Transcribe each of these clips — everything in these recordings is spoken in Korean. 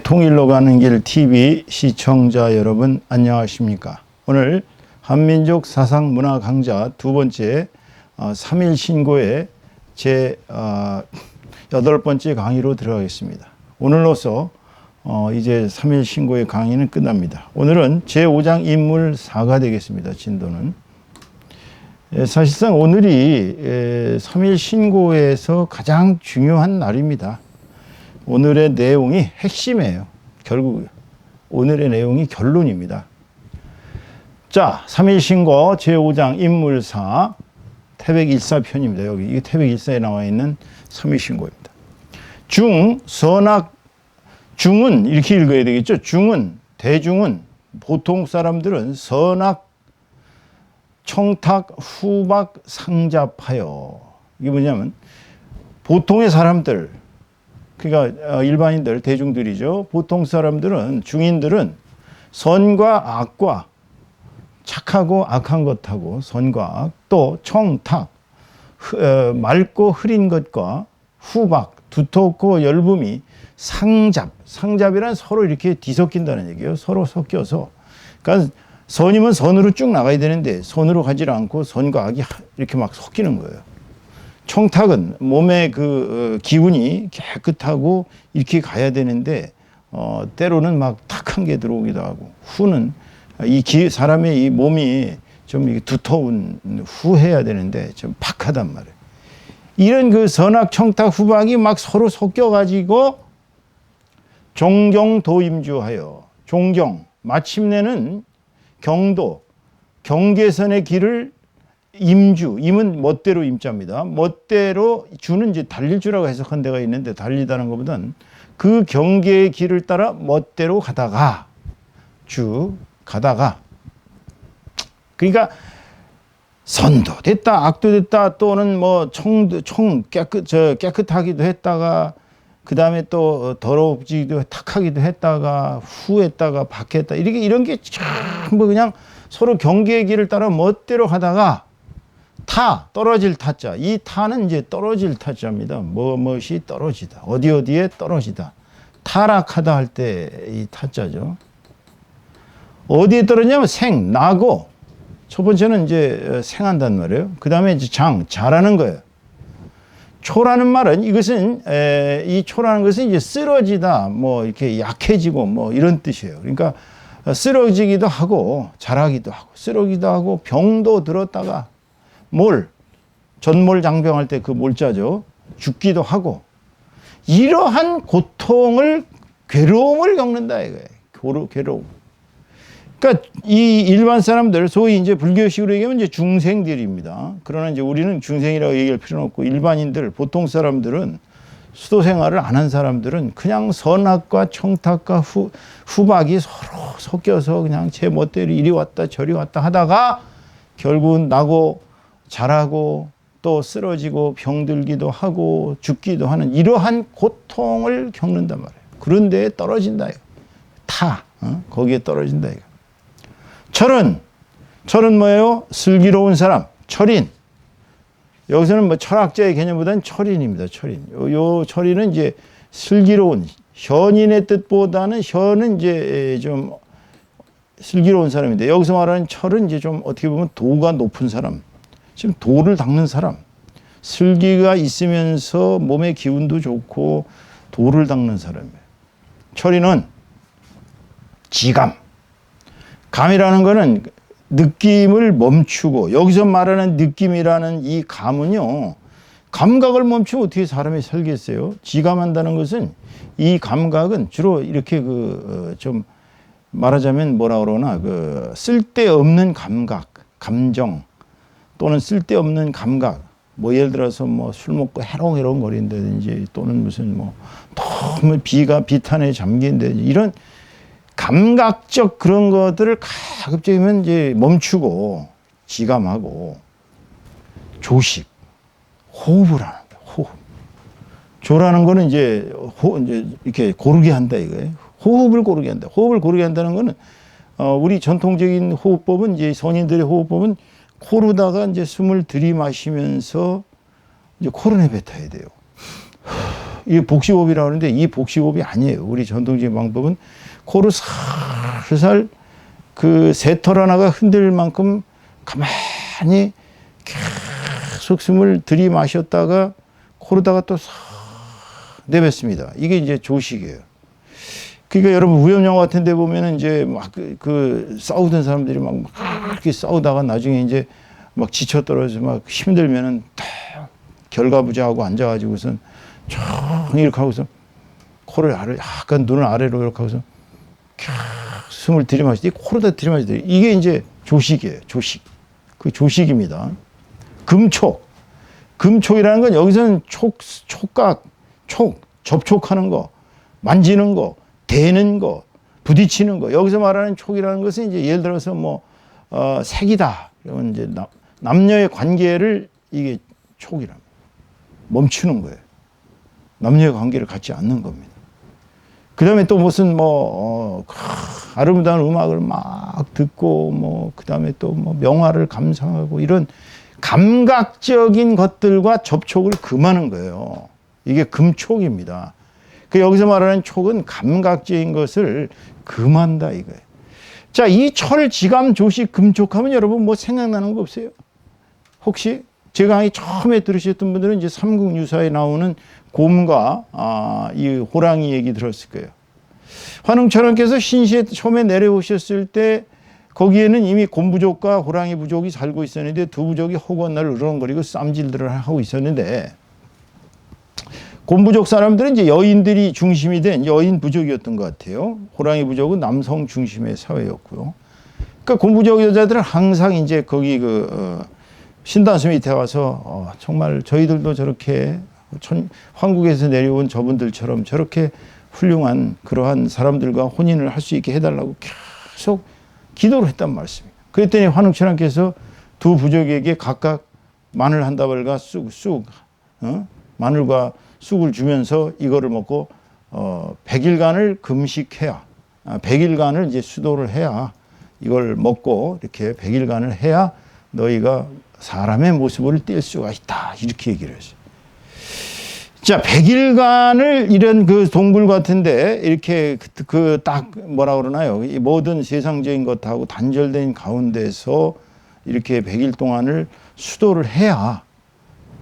통일로 가는 길 TV 시청자 여러분 안녕하십니까? 오늘 한민족 사상 문화 강좌 두 번째 3일 신고의 제 8번째 강의로 들어가겠습니다. 오늘로서 이제 3일 신고의 강의는 끝납니다. 오늘은 제5장 인물 4가 되겠습니다. 진도는. 사실상 오늘이 3일 신고에서 가장 중요한 날입니다. 오늘의 내용이 핵심이에요. 결국 오늘의 내용이 결론입니다. 자, 3일 신고 제5장 인물사 태백일사편입니다. 여기 이게 태백일사에 나와 있는 3일 신고입니다. 중은 이렇게 읽어야 되겠죠. 대중은 보통 사람들은 선악 청탁 후박 상잡하여. 이게 뭐냐면 보통의 사람들, 그러니까 일반인들, 대중들이죠. 보통 사람들은, 중인들은 선과 악과, 착하고 악한 것하고 선과 악, 또 청탁, 맑고 흐린 것과 후박, 두텁고 열붐이 상잡이란 서로 이렇게 뒤섞인다는 얘기예요. 서로 섞여서. 그러니까 선이면 선으로 쭉 나가야 되는데 선으로 가지 않고 선과 악이 이렇게 막 섞이는 거예요. 청탁은 몸의 그 기운이 깨끗하고 이렇게 가야 되는데 때로는 막 탁한 게 들어오기도 하고, 후는 사람의 이 몸이 좀 두터운 후해야 되는데 좀 박하단 말이에요. 이런 그 선악 청탁 후박이 막 서로 섞여 가지고 종경도임주하여, 마침내는 경계선의 길을 임은 멋대로 임자입니다. 멋대로, 주는 이제 달릴 주라고 해석한 데가 있는데, 달리다는 것보다는 그 경계의 길을 따라 멋대로 가다가, 그러니까 선도 됐다, 악도 됐다, 또는 뭐 깨끗하기도 했다가, 그 다음에 또 더럽지도 탁하기도 했다가, 후했다가, 박했다, 이런 게 전부 그냥 서로 경계의 길을 따라 멋대로 가다가, 떨어질 타자. 이 타는 이제 떨어질 타자입니다. 무엇이 떨어지다. 어디에 떨어지다. 타락하다 할 때 이 타자죠. 어디에 떨어지냐면 나고, 첫 번째는 이제 생한단 말이에요. 그 다음에 이제 자라는 거예요. 초라는 말은, 이 초라는 것은 이제 쓰러지다, 뭐 이렇게 약해지고 뭐 이런 뜻이에요. 그러니까 쓰러지기도 하고, 자라기도 하고, 쓰러지기도 하고, 병도 들었다가, 전몰장병할 때 그 몰자죠. 죽기도 하고, 이러한 괴로움을 겪는다 이거예요. 괴로움. 그러니까 이 일반 사람들, 소위 이제 불교식으로 얘기하면 이제 중생들입니다. 그러나 이제 우리는 중생이라고 얘기할 필요는 없고, 일반인들, 보통 사람들은, 수도 생활을 안 한 사람들은 그냥 선악과 청탁과 후박이 서로 섞여서 그냥 제 멋대로 이리 왔다 저리 왔다 하다가 결국은 나고 자라고 또 쓰러지고 병들기도 하고 죽기도 하는 이러한 고통을 겪는단 말이에요. 그런데 떨어진다 이거. 거기에 떨어진다 이거. 철은 뭐예요? 슬기로운 사람, 철인. 여기서는 뭐 철학자의 개념보다는 철인입니다. 요 철인은 이제 슬기로운, 현인의 뜻보다는 현은 이제 좀 슬기로운 사람인데, 여기서 말하는 철은 이제 좀 어떻게 보면 도가 높은 사람, 지금 도를 닦는 사람, 슬기가 있으면서 몸의 기운도 좋고 도를 닦는 사람이에요. 철인은 감이라는 거는 느낌을 멈추고, 여기서 말하는 느낌이라는 이 감은요, 감각을 멈추면 어떻게 사람이 살겠어요? 지감한다는 것은, 이 감각은 주로 이렇게 좀 말하자면 뭐라 그러나, 쓸데없는 감정, 또는 쓸데없는 감각, 뭐 예를 들어서 뭐 술 먹고 해롱해롱 거린다든지, 또는 무슨 뭐 너무 비탄에 잠긴다든지, 이런 감각적 그런 것들을 가급적이면 이제 멈추고 지감하고 조식, 호흡을 하는 거예요. 조라는 거는 이제 이렇게 고르게 한다 이거예요. 호흡을 고르게 한다. 호흡을 고르게 한다는 거는 우리 전통적인 호흡법은, 이제 선인들의 호흡법은 코로다가 이제 숨을 들이마시면서 이제 코로 내뱉어야 돼요. 이 복식호흡이라고 하는데 이 복식호흡이 아니에요. 우리 전통적인 방법은 코로 살살 그 새털 하나가 흔들 만큼 가만히 계속 숨을 들이마셨다가 코로다가 또 싹 내뱉습니다. 이게 이제 조식이에요. 그러니까 여러분 무협영화 같은 데 보면은 이제 막 그 싸우던 사람들이 막 이렇게 싸우다가 나중에 이제 막 지쳐 떨어져 막 힘들면은 딱 결과부자하고 앉아가지고선 쫙 이렇게 하고서 코를 아래 약간 눈을 아래로 이렇게 하고서 숨을 들이마시지 코로다 들이마시지 이게 이제 조식이에요. 조식. 그 조식입니다. 금촉이라는 건 여기서는 촉각, 접촉하는 거, 만지는 거, 대는 거, 부딪히는 거. 여기서 말하는 촉이라는 것은 이제 예를 들어서 뭐 색이다. 이런 이제 남녀의 관계를 이게 촉이랍니다. 멈추는 거예요. 남녀의 관계를 갖지 않는 겁니다. 그 다음에 또 무슨 아름다운 음악을 막 듣고 그 다음에 또 명화를 감상하고 이런 감각적인 것들과 접촉을 금하는 거예요. 이게 금촉입니다. 그 여기서 말하는 촉은 감각적인 것을 금한다 이거예요. 자, 이 철, 지감, 조식, 금촉하면 여러분 뭐 생각나는 거 없어요? 혹시 제가 강의 처음에 들으셨던 분들은 이제 삼국유사에 나오는 곰과 이 호랑이 얘기 들었을 거예요. 환웅천왕께서 신시에 처음에 내려오셨을 때 거기에는 이미 곰부족과 호랑이 부족이 살고 있었는데 두 부족이 허건날 으렁거리고 쌈질들을 하고 있었는데 곰부족 사람들은 이제 여인들이 중심이 된 여인 부족이었던 것 같아요. 호랑이 부족은 남성 중심의 사회였고요. 그러니까 곰부족 여자들은 항상 이제 거기 신단수 밑에 와서 정말 저희들도 저렇게 황국에서 내려온 저분들처럼 저렇게 훌륭한 그러한 사람들과 혼인을 할 수 있게 해달라고 계속 기도를 했단 말씀입니다. 그랬더니 환웅천왕께서 두 부족에게 각각 마늘 한 다발과 마늘과 쑥을 주면서 이거를 먹고 100일간을 금식해야 100일간을 이제 수도를 해야 이걸 먹고 이렇게 100일간을 해야 너희가 사람의 모습을 띌 수가 있다. 이렇게 얘기를 했어요. 자, 100일간을 이런 그 동굴 같은데 이렇게 딱 뭐라 그러나요? 이 모든 세상적인 것하고 단절된 가운데서 이렇게 100일 동안을 수도를 해야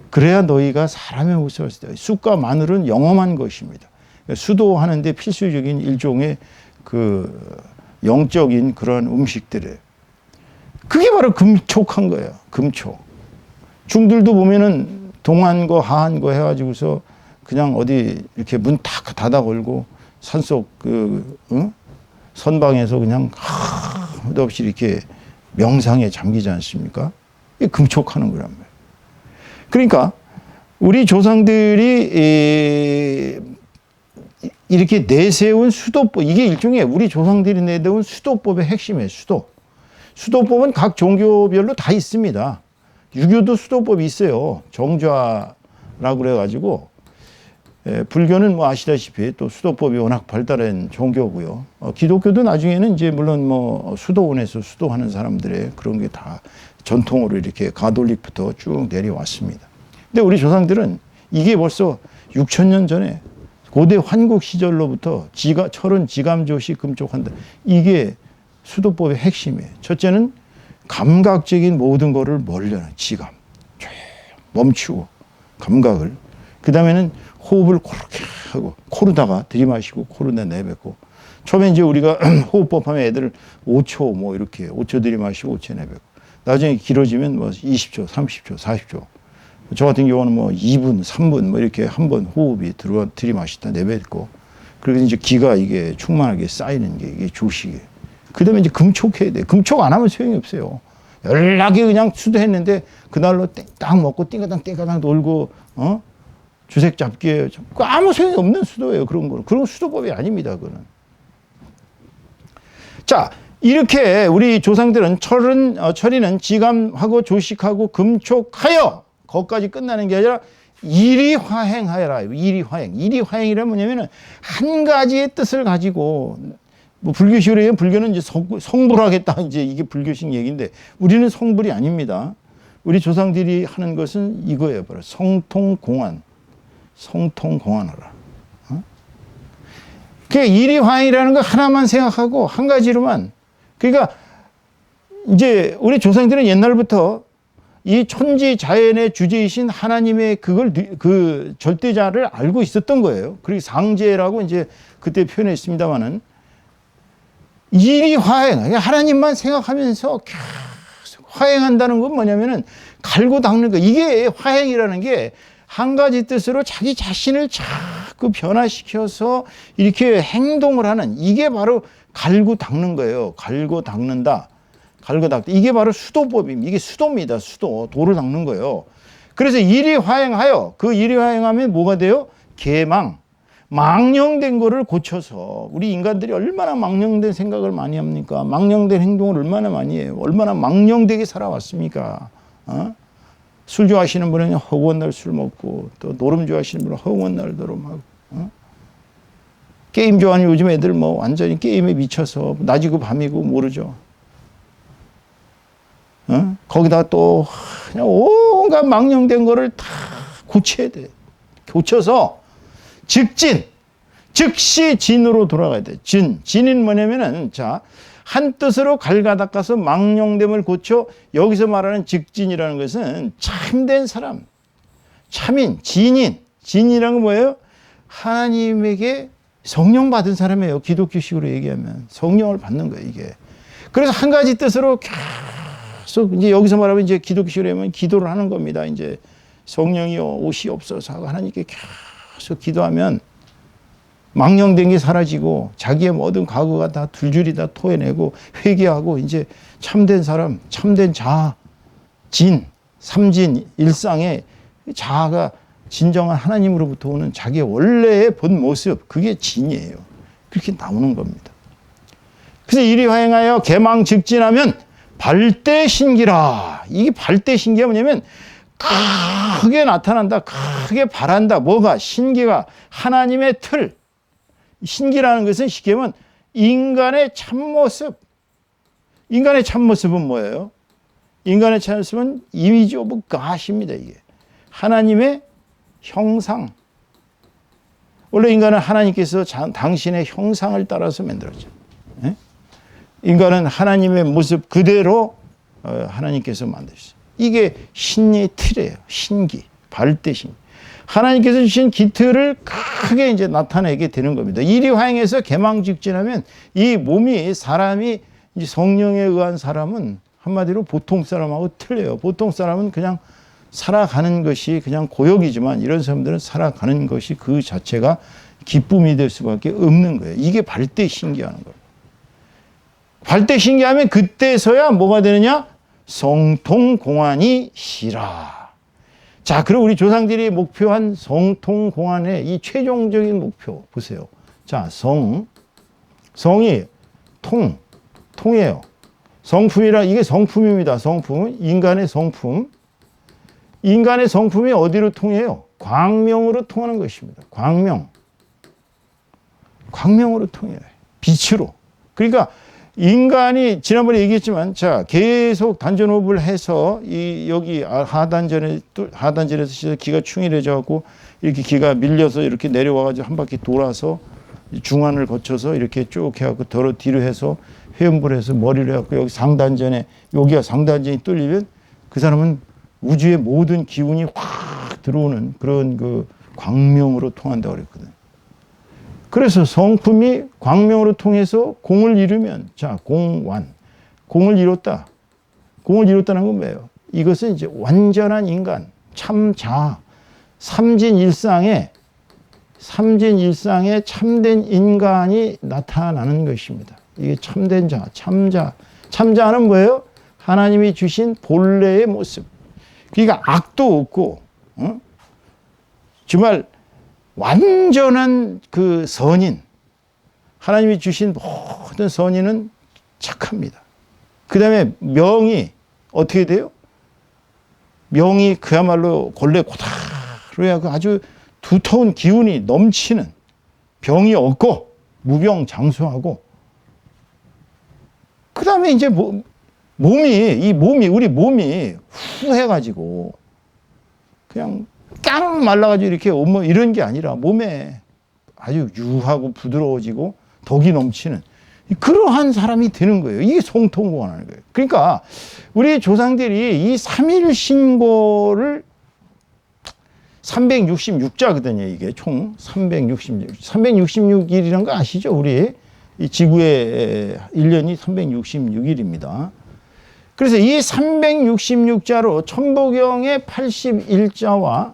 그래야 너희가 사람의 모습을 할 수 있다. 쑥과 마늘은 영험한 것입니다. 수도하는데 필수적인 일종의 그 영적인 그런 음식들이에요. 그게 바로 금촉한 거예요. 금촉. 중들도 보면은 동한 거 하한 거 해가지고서 그냥 어디 이렇게 문 탁 닫아 걸고 산속 선방에서 그냥 아무도 없이 이렇게 명상에 잠기지 않습니까? 이게 금촉하는 거란 말이에요. 그러니까 우리 조상들이 이렇게 내세운 수도법, 이게 일종의 우리 조상들이 내세운 수도법의 핵심이에요. 수도법은 각 종교별로 다 있습니다. 유교도 수도법이 있어요. 정좌라고 그래가지고 불교는 뭐 아시다시피 또 수도법이 워낙 발달한 종교고요. 기독교도 나중에는 이제 물론 뭐 수도원에서 수도하는 사람들의 그런 게 다 전통으로 이렇게 가톨릭부터 쭉 내려왔습니다. 근데 우리 조상들은 이게 벌써 6,000년 전에 고대 환국 시절로부터 철은 지감조식 금촉한다. 이게 수도법의 핵심이에요. 첫째는 감각적인 모든 거를 멀려는 지감. 멈추고 감각을. 그 다음에는 호흡을 그렇게 하고 코로다가 들이마시고 코로다 내뱉고. 처음에 이제 우리가 호흡법 하면 애들 5초 뭐 이렇게 5초 들이마시고 5초 내뱉고. 나중에 길어지면 뭐 20초, 30초, 40초. 저 같은 경우는 뭐 2분, 3분 뭐 이렇게 한 번 호흡이 들이마시다 내뱉고. 그리고 이제 기가 이게 충만하게 쌓이는 게 이게 조식이에요. 그 다음에 이제 금촉해야 돼. 금촉 안 하면 소용이 없어요. 연락이 그냥 수도했는데 그날로 땡딱 먹고 띵가당 놀고, 주색 잡기에 아무 소용이 없는 수도예요. 그런 거는. 그런 수도법이 아닙니다. 그거는. 자, 이렇게 우리 조상들은 철이는 지감하고 조식하고 금촉하여 거기까지 끝나는 게 아니라 이리화행하여라. 이리화행. 이리화행이란 뭐냐면은 한 가지의 뜻을 가지고 뭐 불교식으로 얘기하면 불교는 이제 성불하겠다. 이제 이게 불교식 얘기인데 우리는 성불이 아닙니다. 우리 조상들이 하는 것은 이거예요. 바로 성통공안. 성통공안하라. 그러니까 일이화행이라는 거 하나만 생각하고 한 가지로만. 그러니까 이제 우리 조상들은 옛날부터 이 천지자연의 주제이신 하나님의 그 절대자를 알고 있었던 거예요. 그리고 상제라고 이제 그때 표현했습니다만은 일이화행, 하나님만 생각하면서 계속 화행한다는 건 뭐냐면은 갈고 닦는 거. 이게 화행이라는 게 한 가지 뜻으로 자기 자신을 자꾸 변화시켜서 이렇게 행동을 하는, 이게 바로 갈고 닦는 거예요. 갈고 닦는다. 갈고 닦다. 이게 바로 수도법입니다. 이게 수도입니다. 수도. 도를 닦는 거예요. 그래서 일이 화행하여, 그 일이 화행하면 뭐가 돼요? 계망. 망령된 거를 고쳐서. 우리 인간들이 얼마나 망령된 생각을 많이 합니까? 망령된 행동을 얼마나 많이 해요? 얼마나 망령되게 살아왔습니까? 술 좋아하시는 분은 허구한 날 술 먹고, 또 노름 좋아하시는 분은 허구한 날 노름하고, 게임 좋아하는 요즘 애들 뭐 완전히 게임에 미쳐서 낮이고 밤이고 모르죠. 거기다 또 그냥 온갖 망령된 거를 다 고쳐야 돼. 고쳐서 즉진, 즉시 진으로 돌아가야 돼. 진은 뭐냐면은, 자, 한 뜻으로 갈가 닦아서 망령됨을 고쳐. 여기서 말하는 직진이라는 것은 참된 사람, 참인, 진인. 진이라는 건 뭐예요? 하나님에게 성령 받은 사람이에요. 기독교식으로 얘기하면 성령을 받는 거예요, 이게. 그래서 한 가지 뜻으로 계속 이제 여기서 말하면 이제 기독교식으로 하면 기도를 하는 겁니다. 이제 성령이여 오시옵소서 하고 하나님께 계속 기도하면 망령된 게 사라지고 자기의 모든 과거가 다 줄줄이 다 토해내고 회개하고 이제 참된 사람, 참된 자아, 진, 삼진, 일상의 자아가 진정한 하나님으로부터 오는 자기의 원래의 본 모습, 그게 진이에요. 그렇게 나오는 겁니다. 그래서 이리 화행하여 개망즉진하면 발대신기라. 이게 발대신기가 뭐냐면 크게 나타난다, 크게 바란다. 뭐가? 신기가 하나님의 틀. 신기라는 것은 쉽게 보면 인간의 참모습. 인간의 참모습은 뭐예요? 인간의 참모습은 이미지 오브 갓입니다. 이게 하나님의 형상. 원래 인간은 하나님께서 당신의 형상을 따라서 만들었죠. 인간은 하나님의 모습 그대로 하나님께서 만드셨어요. 이게 신의 틀이에요. 신기, 발대신. 하나님께서 주신 기틀을 크게 이제 나타내게 되는 겁니다. 이리 화행해서 개망직진하면 이 몸이, 사람이 이제 성령에 의한 사람은 한마디로 보통 사람하고 틀려요. 보통 사람은 그냥 살아가는 것이 그냥 고역이지만 이런 사람들은 살아가는 것이 그 자체가 기쁨이 될 수밖에 없는 거예요. 이게 발대신기하는 거예요. 발대신기하면 그때서야 뭐가 되느냐? 성통공안이 시라. 자, 그럼 우리 조상들이 목표한 성통공안의 이 최종적인 목표 보세요. 자, 성이 통이에요. 성품이라, 이게 성품입니다. 성품, 인간의 성품. 인간의 성품이 어디로 통해요? 광명으로 통하는 것입니다. 광명으로 통해요. 빛으로. 그러니까 인간이 지난번에 얘기했지만, 자, 계속 단전호흡을 해서 여기 하단전에서 시작 기가 충혈해져 갖고 이렇게 기가 밀려서 이렇게 내려와 가지고 한 바퀴 돌아서 중안을 거쳐서 이렇게 쭉 해갖고 뒤로 해서 회음부를 해서 머리를 해갖고 여기 상단전에, 여기가 상단전이 뚫리면 그 사람은 우주의 모든 기운이 확 들어오는 그런 그 광명으로 통한다고 그랬거든. 그래서 성품이 광명으로 통해서 공을 이루면, 자, 공을 이뤘다. 공을 이뤘다는 건 뭐예요? 이것은 이제 완전한 인간, 참자, 삼진일상의 참된 인간이 나타나는 것입니다. 이게 참된 자, 참자는 뭐예요? 하나님이 주신 본래의 모습. 그러니까 악도 없고, 정말 완전한 그 선인, 하나님이 주신 모든 선인은 착합니다. 그 다음에 명이 어떻게 돼요? 명이 그야말로 본래 고다로야 아주 두터운 기운이 넘치는, 병이 없고 무병장수하고, 그 다음에 이제 우리 몸이 후해가지고 그냥 까르르 말라가지고 이렇게 뭐 이런 게 아니라 몸에 아주 유하고 부드러워지고 덕이 넘치는 그러한 사람이 되는 거예요. 이게 성통공헌하는 거예요. 그러니까 우리 조상들이 이 3일 신고를 366자거든요. 이게 총 366일이라는 거 아시죠? 우리 이 지구의 1년이 366일입니다. 그래서 이 366자로 천부경의 81자와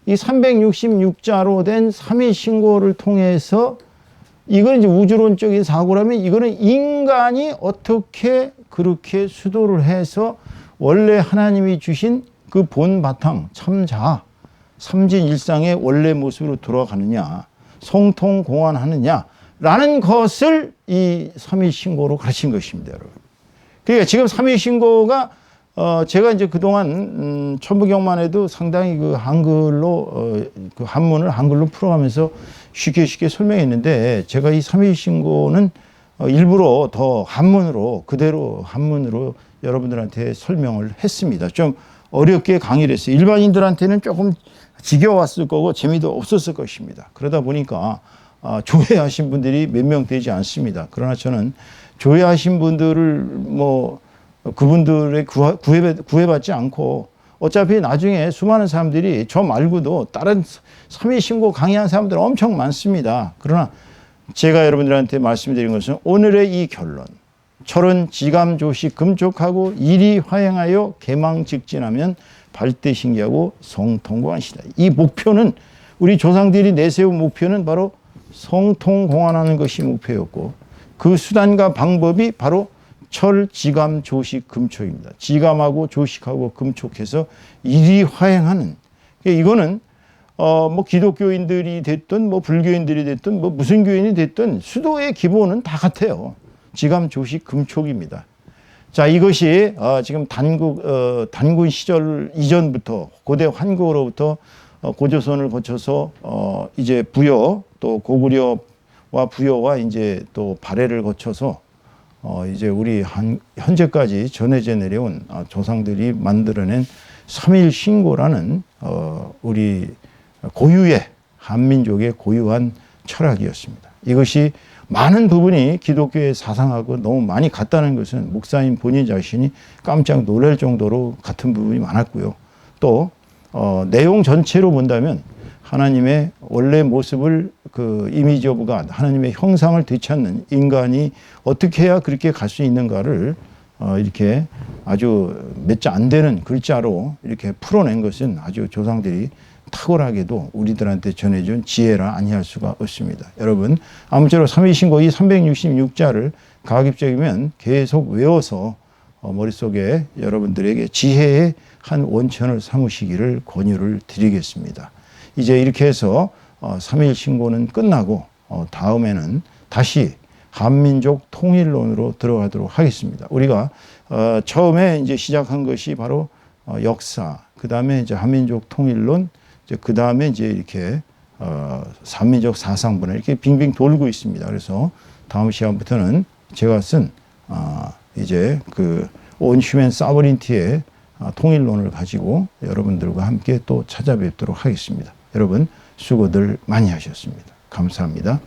이 366자로 된 3일 신고를 통해서 이건 이제 우주론적인 사고라면 이거는 인간이 어떻게 그렇게 수도를 해서 원래 하나님이 주신 그 본바탕 참자 삼진일상의 원래 모습으로 돌아가느냐 성통공헌하느냐라는 것을 이 3일 신고로 가르친 것입니다, 여러분. 그러니까 지금 3일 신고가 제가 이제 그동안 천부경만 해도 상당히 그 한글로 그 한문을 한글로 풀어가면서 쉽게 설명했는데 제가 이 3일 신고는 일부러 더 한문으로 그대로 한문으로 여러분들한테 설명을 했습니다. 좀 어렵게 강의를 했어요. 일반인들한테는 조금 지겨웠을 거고 재미도 없었을 것입니다. 그러다 보니까 조회하신 분들이 몇 명 되지 않습니다. 그러나 저는 조회하신 분들을 뭐 그분들의 구애받지 않고 어차피 나중에 수많은 사람들이 저 말고도 다른 3일 신고 강의한 사람들 엄청 많습니다. 그러나 제가 여러분들한테 말씀드린 것은 오늘의 이 결론. 철은 지감조식 금촉하고 일이 화행하여 개망직진하면 발대신기하고 성통공헌시다. 이 목표는 우리 조상들이 내세운 목표는 바로 성통공헌하는 것이 목표였고 그 수단과 방법이 바로 철, 지감, 조식, 금촉입니다. 지감하고 조식하고 금촉해서 일이 화행하는. 이거는 뭐 기독교인들이 됐든 뭐 불교인들이 됐든 뭐 무슨 교인이 됐든 수도의 기본은 다 같아요. 지감, 조식, 금촉입니다. 자, 이것이 지금 단군 시절 이전부터 고대 환국으로부터 고조선을 거쳐서 이제 부여 또 고구려와 부여와 이제 또 발해를 거쳐서 이제 우리 현재까지 전해져 내려온 조상들이 만들어낸 3일 신고라는 우리 고유의 한민족의 고유한 철학이었습니다. 이것이 많은 부분이 기독교의 사상하고 너무 많이 같다는 것은 목사님 본인 자신이 깜짝 놀랄 정도로 같은 부분이 많았고요. 또 내용 전체로 본다면 하나님의 원래 모습을 그 이미지 오브 갓, 하나님의 형상을 되찾는 인간이 어떻게 해야 그렇게 갈 수 있는가를 이렇게 아주 몇 자 안 되는 글자로 이렇게 풀어낸 것은 아주 조상들이 탁월하게도 우리들한테 전해준 지혜라 아니할 수가 없습니다. 여러분, 아무쪼록 3일 신고 이 366자를 가급적이면 계속 외워서 머릿속에 여러분들에게 지혜의 한 원천을 삼으시기를 권유를 드리겠습니다. 이제 이렇게 해서 3일 신고는 끝나고 다음에는 다시 한민족 통일론으로 들어가도록 하겠습니다. 우리가 처음에 이제 시작한 것이 바로 역사, 그 다음에 이제 한민족 통일론, 그 다음에 이제 이렇게 삼민족 사상분해 이렇게 빙빙 돌고 있습니다. 그래서 다음 시간부터는 제가 쓴 이제 그 온 휴먼 사버린티의 통일론을 가지고 여러분들과 함께 또 찾아뵙도록 하겠습니다. 여러분 수고들 많이 하셨습니다. 감사합니다.